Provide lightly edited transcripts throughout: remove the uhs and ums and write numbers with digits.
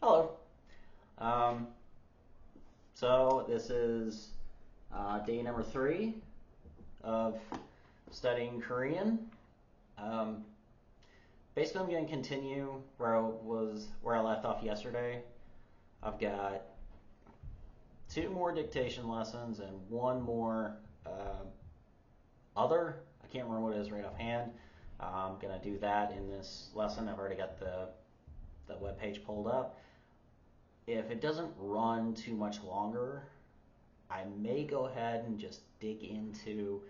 Hello. Um, so this is day number 3 of studying Korean. Um, Basically, I'm going to continue where I left off yesterday. I've got 2 more dictation lessons and 1 more other. I can't remember what it is right offhand. I'm going to do that in this lesson. I've already got the web page pulled up. If it doesn't run too much longer, I may go ahead and just dig into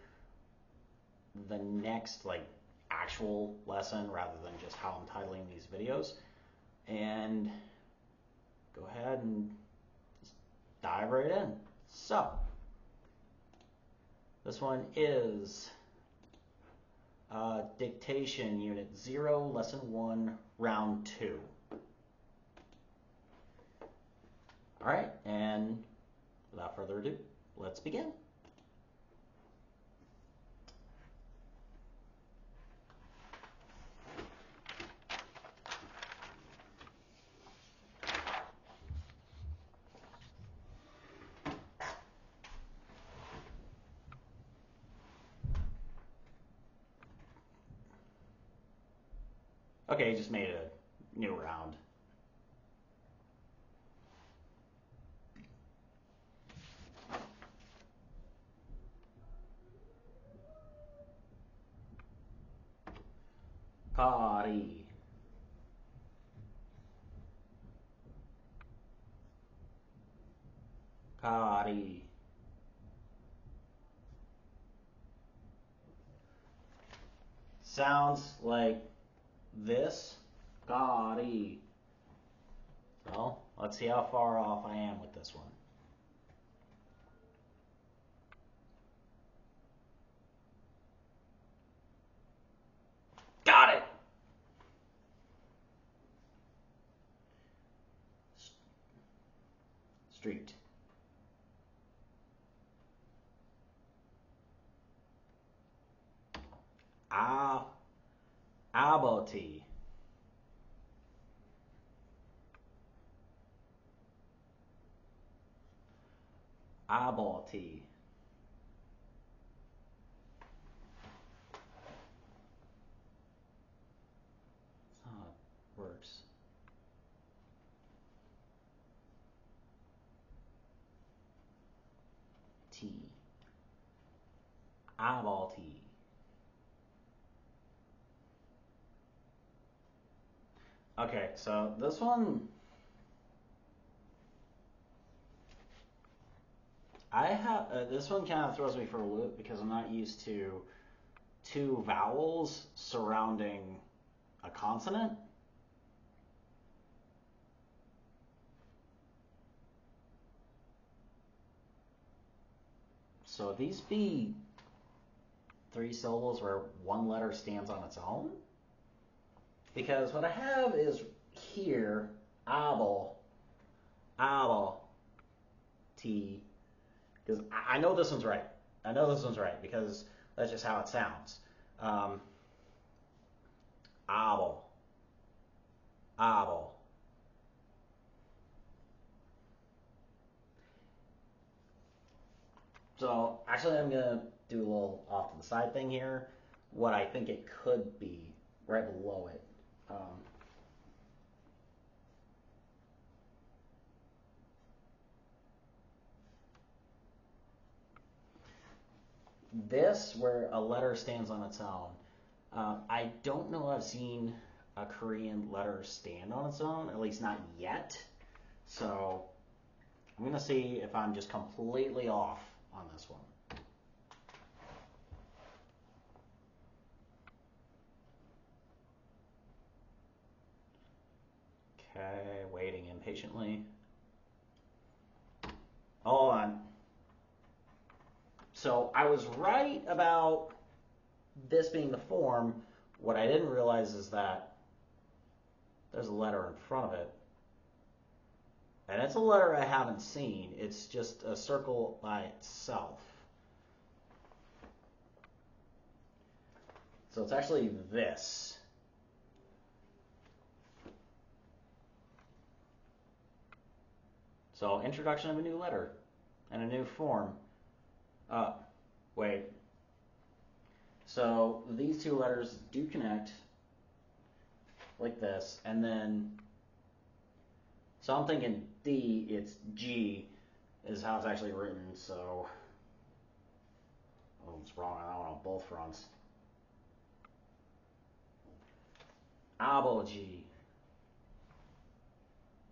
the next actual lesson rather than just how I'm titling these videos, and go ahead and just dive right in. So this one is dictation unit 0, lesson 1, round 2. All right, and without further ado, let's begin. Okay, just made a new round. Kari. Kari. Sounds like this. Kari. So let's see how far off I am with this one. Got it! Street. Aboti. Aboti. That's how it works. T. Aboti. Okay, so this one, this one kind of throws me for a loop because I'm not used to 2 vowels surrounding a consonant. So these be 3 syllables where 1 letter stands on its own? Because what I have is here, abel, t, because I know this one's right. I know this one's right because that's just how it sounds. Abel. So actually I'm going to do a little off to the side thing here. What I think it could be right below it. This, where a letter stands on its own, I don't know if I've seen a Korean letter stand on its own, at least not yet. So I'm going to see if I'm just completely off on this one. Okay, waiting impatiently. Hold on. So I was right about this being the form. What I didn't realize is that there's a letter in front of it. And it's a letter I haven't seen. It's just a circle by itself. So it's actually this. So introduction of a new letter and a new form. Wait. So these two letters do connect like this, and then, so I'm thinking D, it's G, is how it's actually written, so, oh, it's wrong, I want on both fronts. Apogee.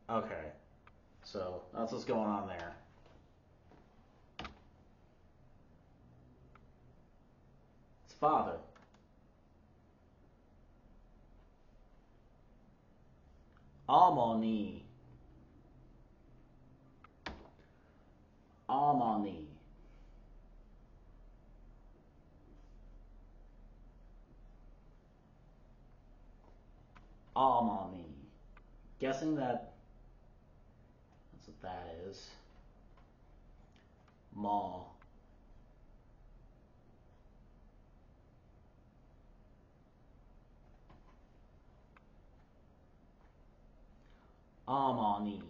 Okay, so that's what's going on there. It's father. Harmony. Harmony. Harmony. Guessing that's what that is. Ma. Harmony.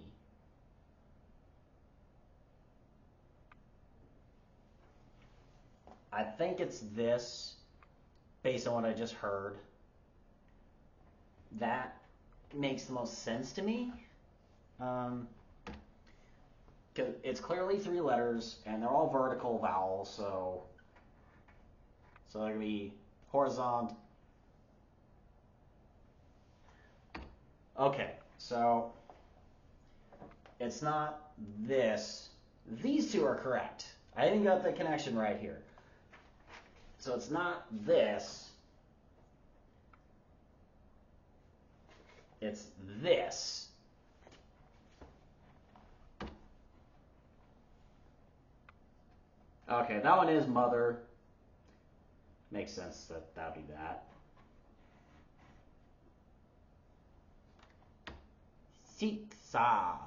I think it's this, based on what I just heard. That makes the most sense to me. Because it's clearly 3 letters, and they're all vertical vowels, so they're going to be horizontal. Okay, so it's not this. These two are correct. I even got the connection right here. So it's not this. It's this. Okay, that one is mother. Makes sense that that would be that. Siksa.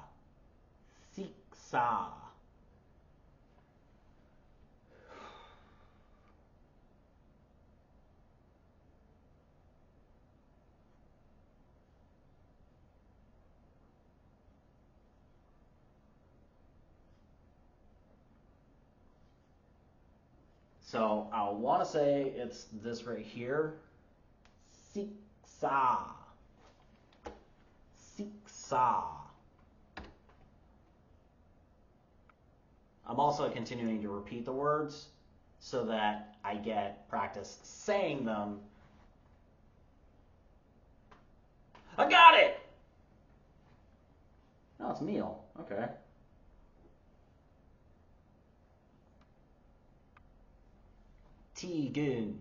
Siksa. So I want to say it's this right here. Siksa. Siksa. I'm also continuing to repeat the words so that I get practice saying them. I got it! Oh, it's meal. Okay. Tigun.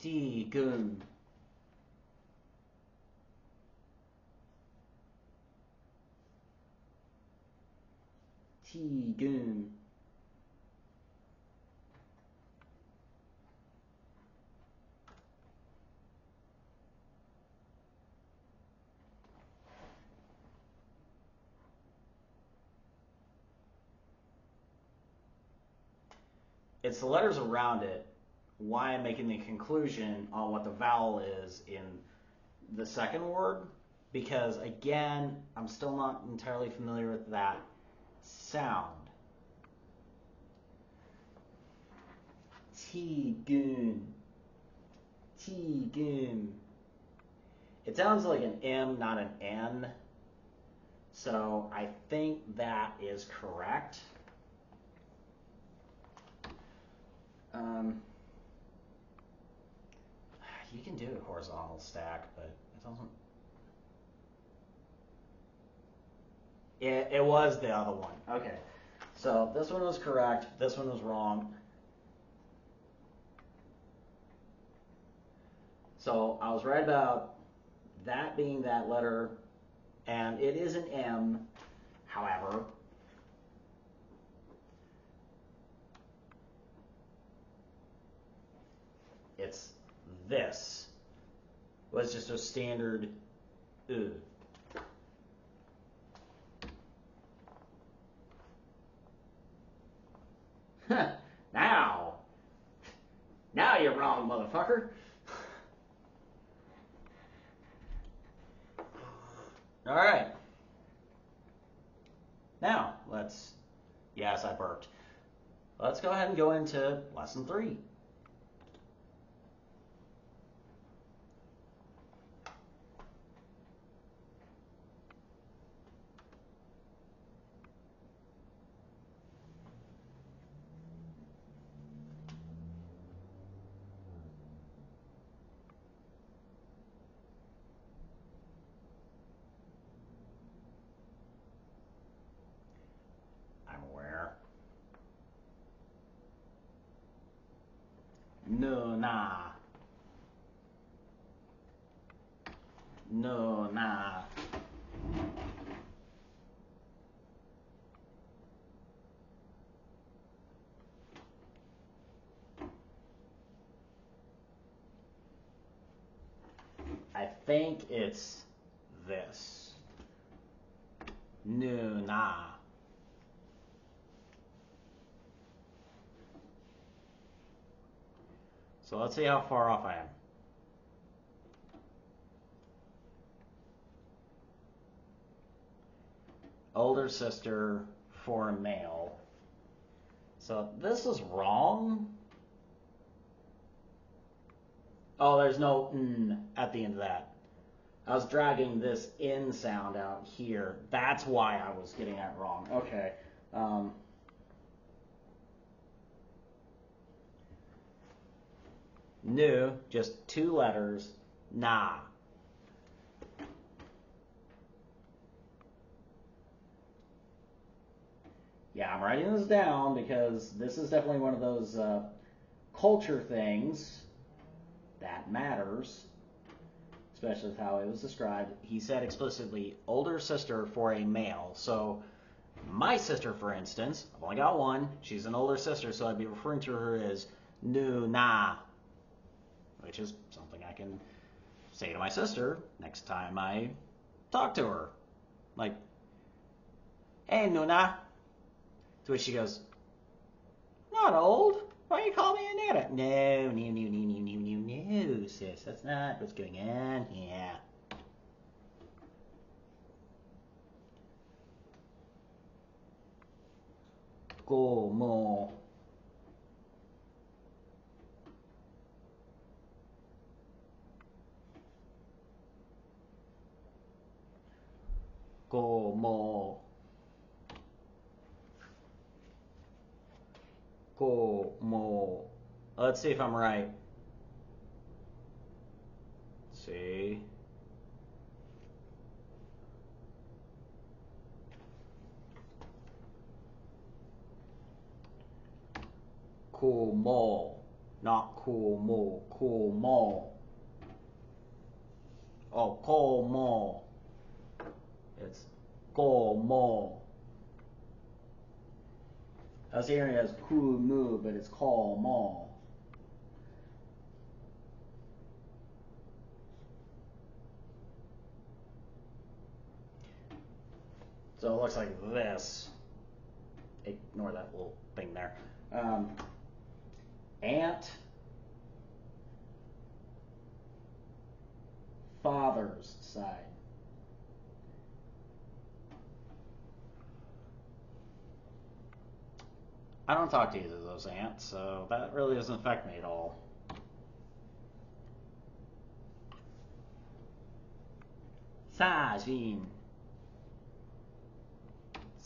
Tigun. Tigun. It's the letters around it, why I'm making the conclusion on what the vowel is in the second word, because again, I'm still not entirely familiar with that sound. Tigun. Tigun. It sounds like an M, not an N. So I think that is correct. You can do a horizontal stack, but it doesn't. It was the other one. Okay. So this one was correct. This one was wrong. So I was right about that being that letter, and it is an M, however. It's this. Was just a standard U. Now you're wrong, motherfucker. All right. Yes, I burped. Let's go ahead and go into lesson 3. I'm aware. No, nah. No, nah. I think it's this. No, nah. So let's see how far off I am. Older sister for a male. So this is wrong. Oh, there's no n at the end of that. I was dragging this in sound out here. That's why I was getting that wrong. Okay. New, just 2 letters. Nah. Yeah, I'm writing this down because this is definitely one of those culture things that matters, especially with how it was described. He said explicitly, older sister for a male. So my sister, for instance, I've only got one. She's an older sister, so I'd be referring to her as Nuna, which is something I can say to my sister next time I talk to her. Like, hey, Nuna. To which she goes, not old. Why you call me a nana? No, sis. That's not what's going on here. Como. Como. Como. Let's see if I'm right. Let's see. Como. Not como. Como. Oh, como. It's como. I was hearing it as kumu, but it's como. So it looks like this. Ignore that little thing there. Aunt, father's side. I don't talk to either of those aunts, so that really doesn't affect me at all. Sajin.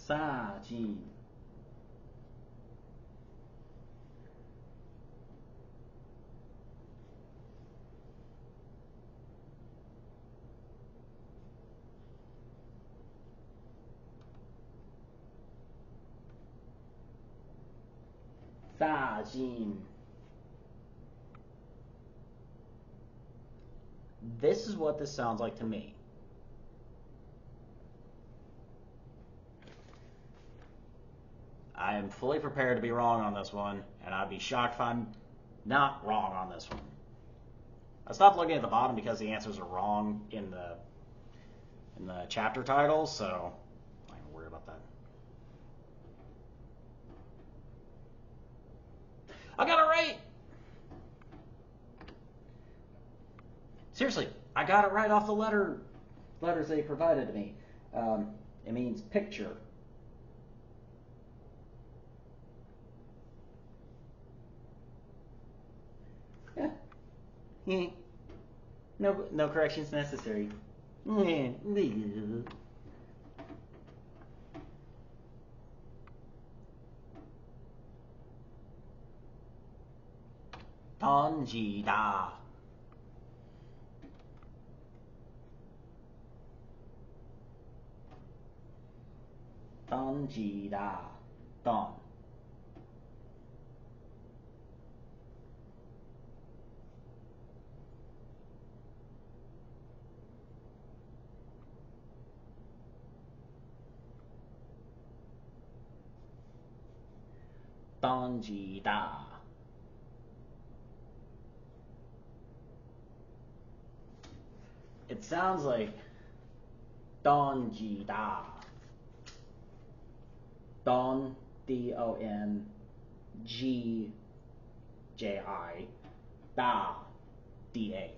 Sajin. Sajin. This is what this sounds like to me. I am fully prepared to be wrong on this one, and I'd be shocked if I'm not wrong on this one. I stopped looking at the bottom because the answers are wrong in the chapter title, so I'm not even worried about that. I got it right! Seriously, I got it right off the letters they provided to me. It means picture. No corrections necessary. 던지다. 던지다. 던. 던지다. It sounds like 던지다. Don, D-O-N-G-J-I, da, D-A.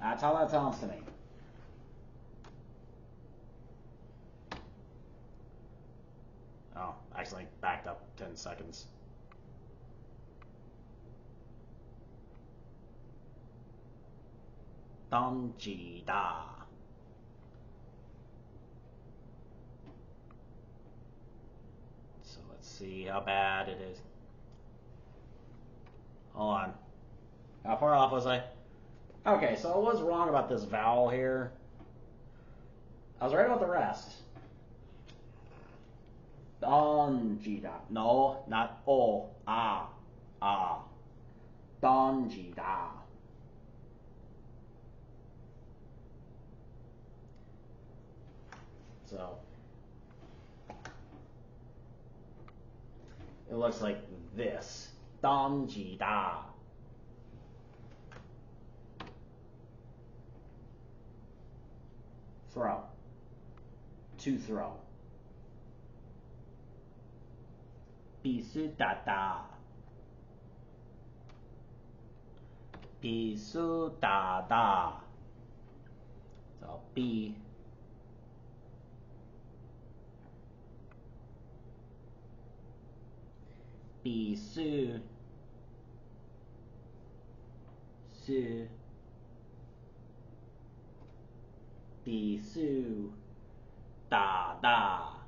That's how that sounds to me. Oh, actually backed up 10 seconds. 던지다. So let's see how bad it is. Hold on. How far off was I? Okay, so I was wrong about this vowel here. I was right about the rest. 던지다. No, not o. Ah. 던지다. So it looks like this. 던지다. Throw. To throw. 비수다다. 비수다다. So B. 비수. 수. 비수. 다다.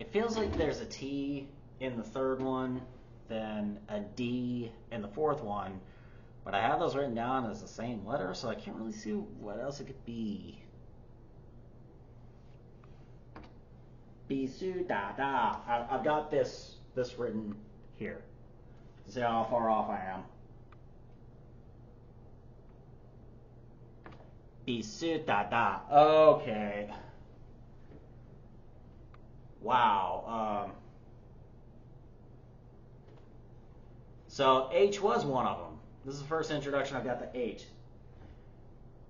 It feels like there's a T in the third one, then a D in the fourth one, but I have those written down as the same letter, so I can't really see what else it could be. Bisu da da. I've got this written here. See how far off I am. Bisu da da. Okay. Wow. So H was one of them. This is the first introduction I've got to H.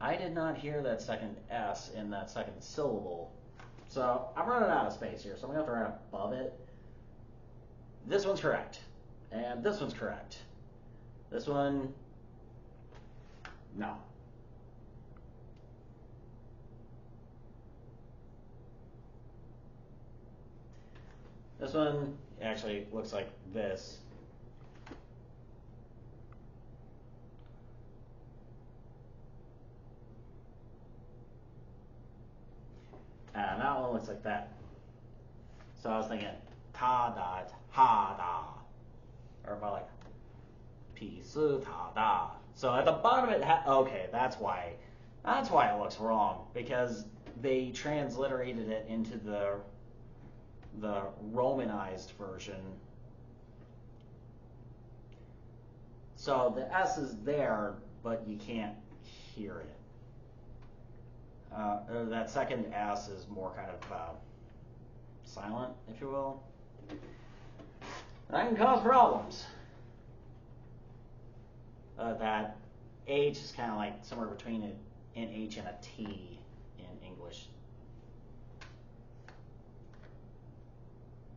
I did not hear that second S in that second syllable. So I'm running out of space here, so I'm going to have to write above it. This one's correct. And this one's correct. This one, no. This one actually looks like this. And that one looks like that. So I was thinking ta da, ha da. Or if I like pi su ta da. So at the bottom it okay, that's why it looks wrong, because they transliterated it into the Romanized version. So the S is there, but you can't hear it. That second S is more kind of silent, if you will. That can cause problems. That H is kind of like somewhere between an H and a T in English.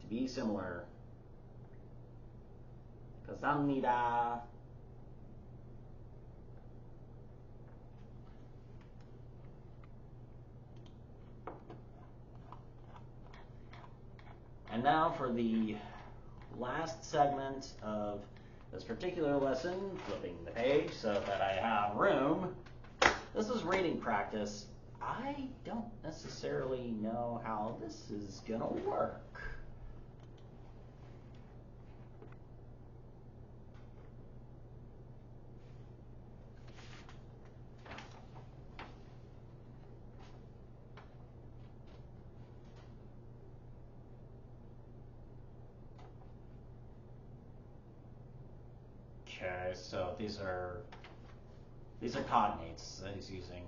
To be similar. 감사합니다. And now for the last segment of this particular lesson, flipping the page so that I have room. This is reading practice. I don't necessarily know how this is gonna work. Okay, so these are cognates that he's using.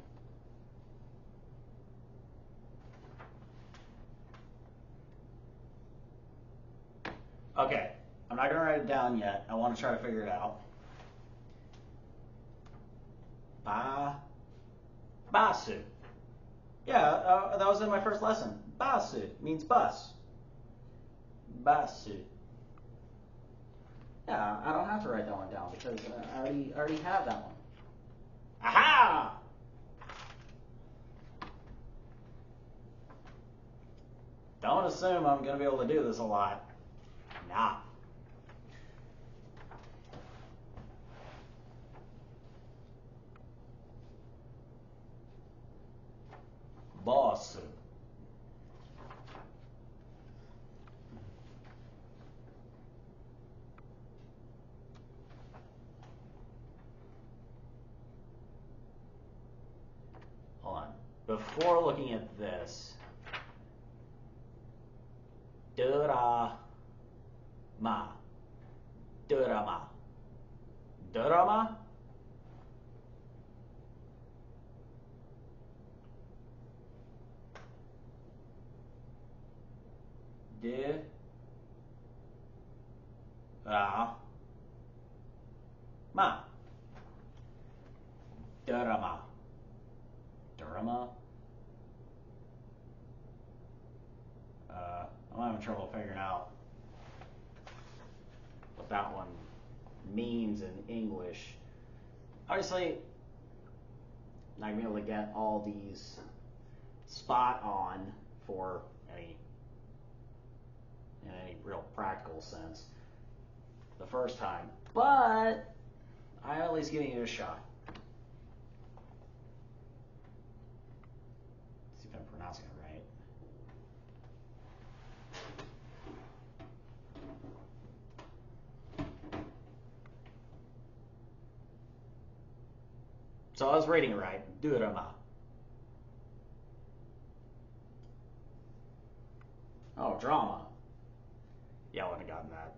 Okay, I'm not gonna write it down yet. I want to try to figure it out. Basu. Yeah, that was in my first lesson. Basu means bus. Basu. Yeah, I don't have to write that one down because I already have that one. Aha! Don't assume I'm gonna be able to do this a lot. Nah. Boss. Hold on. Before looking at this, Durama. Durama. Durama? Ma. Durama. Durama? I'm having trouble figuring out what that one means in English. Obviously, not gonna be able to get all these spot on for in any real practical sense the first time, but I'm at least giving it a shot. See if I'm pronouncing it right. So I was reading it right. Durama. Oh, drama. Yeah, I wouldn't have gotten that.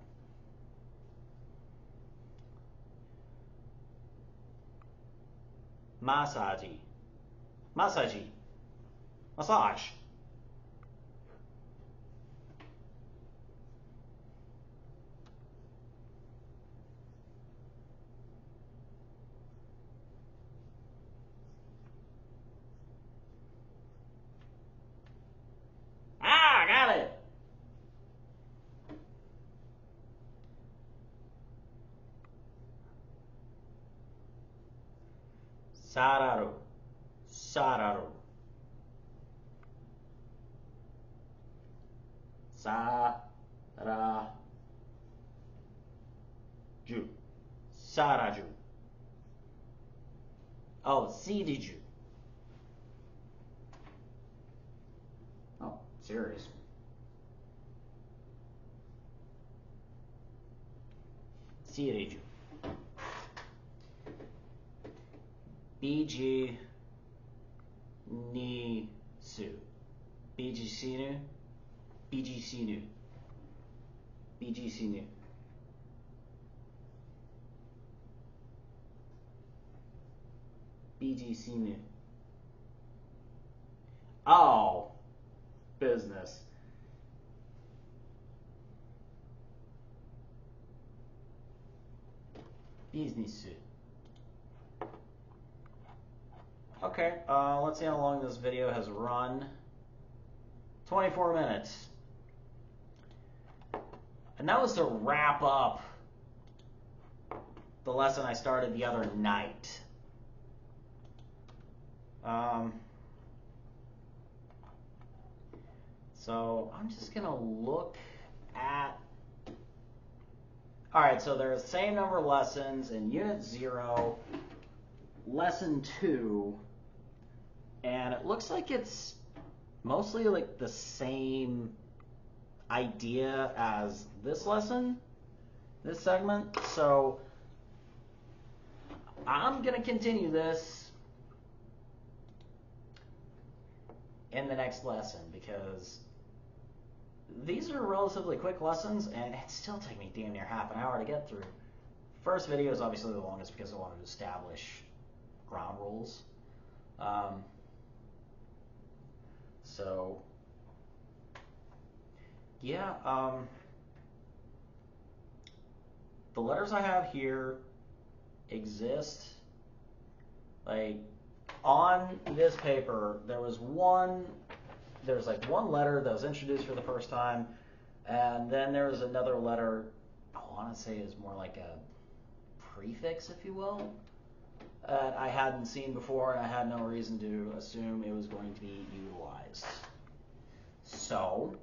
Massage. Massage. Massage. Ah, got it. Sararu. Sararu. Saraju. Saraju. Oh, Siriju. Oh, serious. Siriju. Biji Nisu. Biji Sinu. Biji Sinu. Biji Sinu. Biji Sinu. Oh, business. Business. Okay, let's see how long this video has run. 24 minutes. And that was to wrap up the lesson I started the other night. So I'm just gonna look at. All right, so there's the same number of lessons in Unit 0, Lesson 2, and it looks like it's mostly like the same idea as this lesson, this segment. So I'm going to continue this in the next lesson because these are relatively quick lessons, and it still took me damn near half an hour to get through. First video is obviously the longest because I wanted to establish ground rules. So, yeah, the letters I have here exist. Like, on this paper, there's like one letter that was introduced for the first time, and then there's another letter, I want to say is more like a prefix, if you will, that I hadn't seen before, and I had no reason to assume it was going to be utilized. So,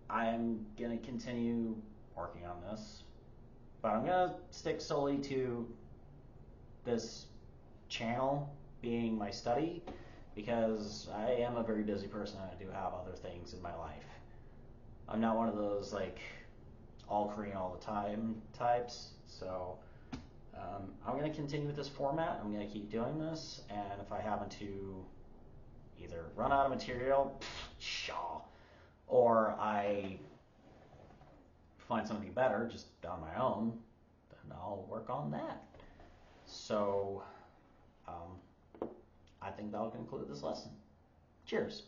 I'm going to continue working on this, but I'm going to stick solely to this channel being my study, because I am a very busy person and I do have other things in my life. I'm not one of those like all Korean all the time types, so I'm going to continue with this format. I'm going to keep doing this, and if I happen to either run out of material, pshaw, or I find something better just on my own, then I'll work on that. So I think that'll conclude this lesson. Cheers.